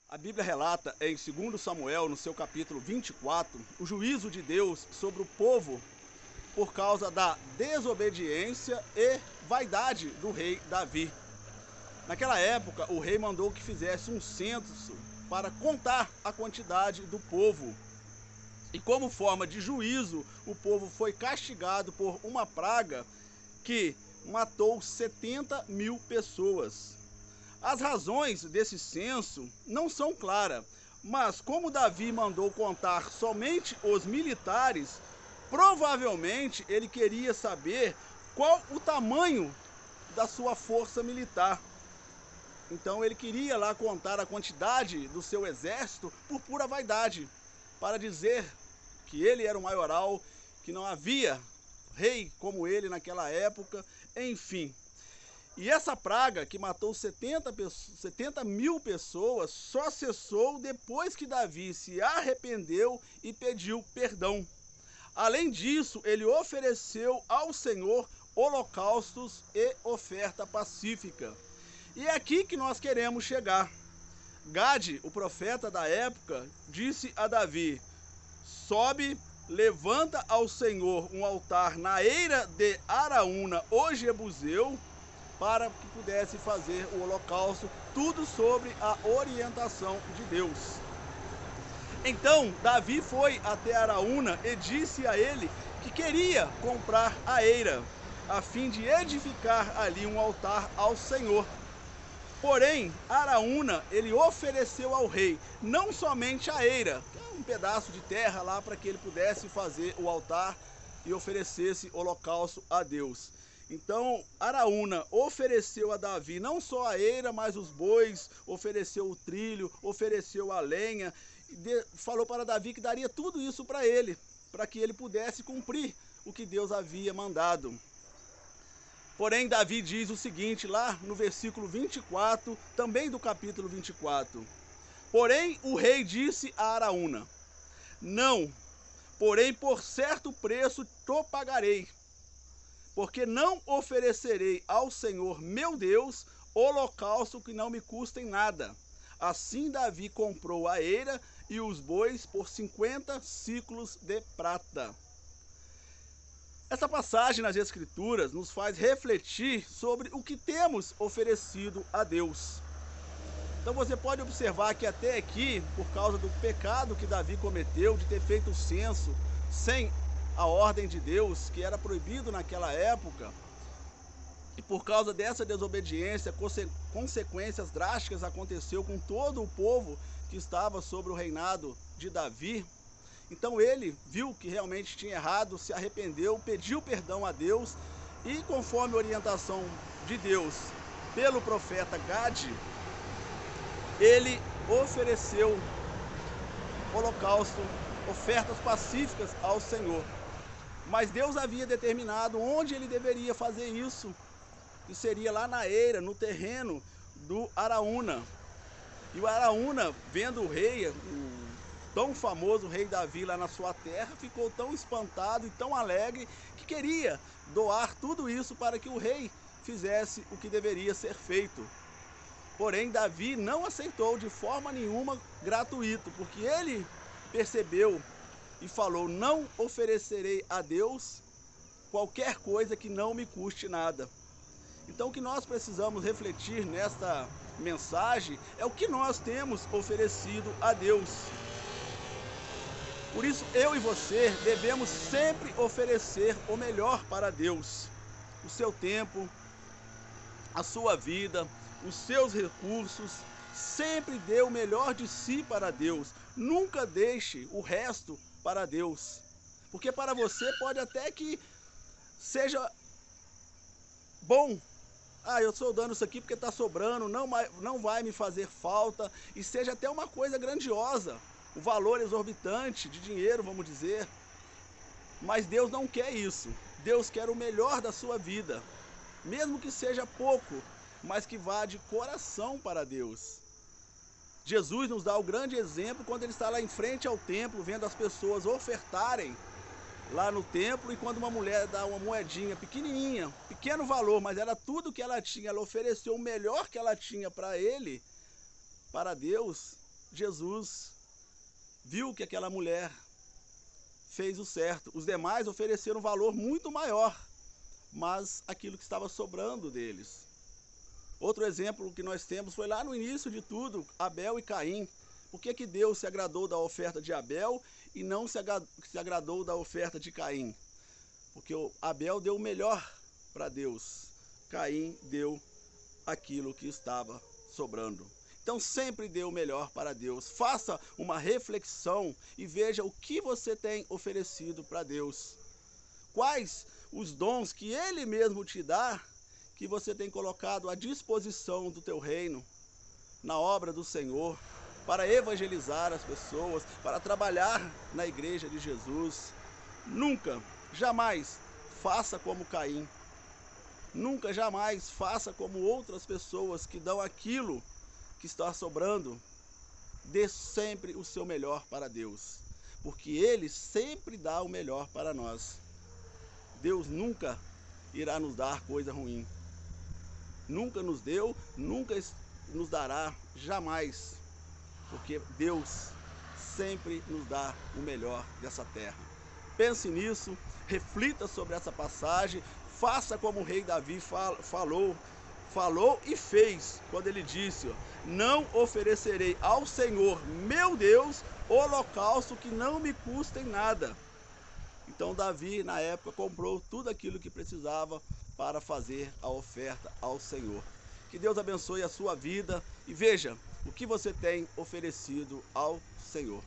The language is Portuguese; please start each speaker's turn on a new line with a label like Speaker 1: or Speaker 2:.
Speaker 1: A Bíblia relata em 2 Samuel, no seu capítulo 24, o juízo de Deus sobre o povo por causa da desobediência e vaidade do rei Davi. Naquela época, o rei mandou que fizesse um censo para contar a quantidade do povo. E como forma de juízo, o povo foi castigado por uma praga que matou 70 mil pessoas. As razões desse censo não são claras, mas como Davi mandou contar somente os militares, provavelmente ele queria saber qual o tamanho da sua força militar. Então ele queria lá contar a quantidade do seu exército por pura vaidade, para dizer que ele era o maioral, que não havia rei como ele naquela época, enfim. E essa praga que matou 70 mil pessoas só cessou depois que Davi se arrependeu e pediu perdão. Além disso, ele ofereceu ao Senhor holocaustos e oferta pacífica. E é aqui que nós queremos chegar. Gade, o profeta da época, disse a Davi: sobe, levanta ao Senhor um altar na eira de Araúna, o Jebuseu, para que pudesse fazer o holocausto, tudo sobre a orientação de Deus. Então Davi foi até Araúna e disse a ele que queria comprar a eira, a fim de edificar ali um altar ao Senhor. Porém, Araúna, ele ofereceu ao rei não somente a eira, que é um pedaço de terra lá para que ele pudesse fazer o altar e oferecesse holocausto a Deus. Então, Araúna ofereceu a Davi não só a eira, mas os bois, ofereceu o trilho, ofereceu a lenha, e falou para Davi que daria tudo isso para ele, para que ele pudesse cumprir o que Deus havia mandado. Porém, Davi diz o seguinte, lá no versículo 24, também do capítulo 24. Porém, o rei disse a Araúna: não, porém por certo preço te pagarei, porque não oferecerei ao Senhor meu Deus holocausto que não me custem nada. Assim Davi comprou a eira e os bois por 50 siclos de prata. Essa passagem nas Escrituras nos faz refletir sobre o que temos oferecido a Deus. Então você pode observar que até aqui, por causa do pecado que Davi cometeu, de ter feito o censo sem a ordem de Deus, que era proibido naquela época, e por causa dessa desobediência, consequências drásticas aconteceu com todo o povo que estava sobre o reinado de Davi. Então ele viu que realmente tinha errado, se arrependeu, pediu perdão a Deus e, conforme a orientação de Deus pelo profeta Gade, ele ofereceu holocausto, ofertas pacíficas ao Senhor. Mas Deus havia determinado onde ele deveria fazer isso, que seria lá na eira, no terreno do Araúna. E o Araúna, vendo o rei, o tão famoso rei Davi lá na sua terra, ficou tão espantado e tão alegre que queria doar tudo isso para que o rei fizesse o que deveria ser feito. Porém, Davi não aceitou de forma nenhuma gratuito, porque ele percebeu e falou: não oferecerei a Deus qualquer coisa que não me custe nada. Então o que nós precisamos refletir nesta mensagem é o que nós temos oferecido a Deus. Por isso eu e você devemos sempre oferecer o melhor para Deus. O seu tempo, a sua vida, os seus recursos, sempre dê o melhor de si para Deus. Nunca deixe o resto para Deus. Porque para você pode até que seja bom. Eu estou dando isso aqui porque está sobrando, não vai me fazer falta. E seja até uma coisa grandiosa, o valor exorbitante de dinheiro, vamos dizer. Mas Deus não quer isso. Deus quer o melhor da sua vida. Mesmo que seja pouco, mas que vá de coração para Deus. Jesus nos dá o grande exemplo quando ele está lá em frente ao templo, vendo as pessoas ofertarem lá no templo, e quando uma mulher dá uma moedinha pequenininha, pequeno valor, mas era tudo que ela tinha, ela ofereceu o melhor que ela tinha para ele, para Deus, Jesus viu que aquela mulher fez o certo. Os demais ofereceram um valor muito maior, mas aquilo que estava sobrando deles. Outro exemplo que nós temos foi lá no início de tudo, Abel e Caim. Por que Deus se agradou da oferta de Abel e não se agradou da oferta de Caim? Porque Abel deu o melhor para Deus, Caim deu aquilo que estava sobrando. Então sempre dê o melhor para Deus. Faça uma reflexão e veja o que você tem oferecido para Deus. Quais os dons que Ele mesmo te dá, que você tem colocado à disposição do teu reino, na obra do Senhor, para evangelizar as pessoas, para trabalhar na igreja de Jesus. Nunca, jamais faça como Caim. Nunca, jamais faça como outras pessoas que dão aquilo que está sobrando. Dê sempre o seu melhor para Deus, porque Ele sempre dá o melhor para nós. Deus nunca irá nos dar coisa ruim. Nunca nos deu, nunca nos dará, jamais. Porque Deus sempre nos dá o melhor dessa terra. Pense nisso, reflita sobre essa passagem, faça como o rei Davi falou e fez, quando ele disse: não oferecerei ao Senhor, meu Deus, holocausto que não me custe nada. Então Davi, na época, comprou tudo aquilo que precisava para fazer a oferta ao Senhor. Que Deus abençoe a sua vida e veja o que você tem oferecido ao Senhor.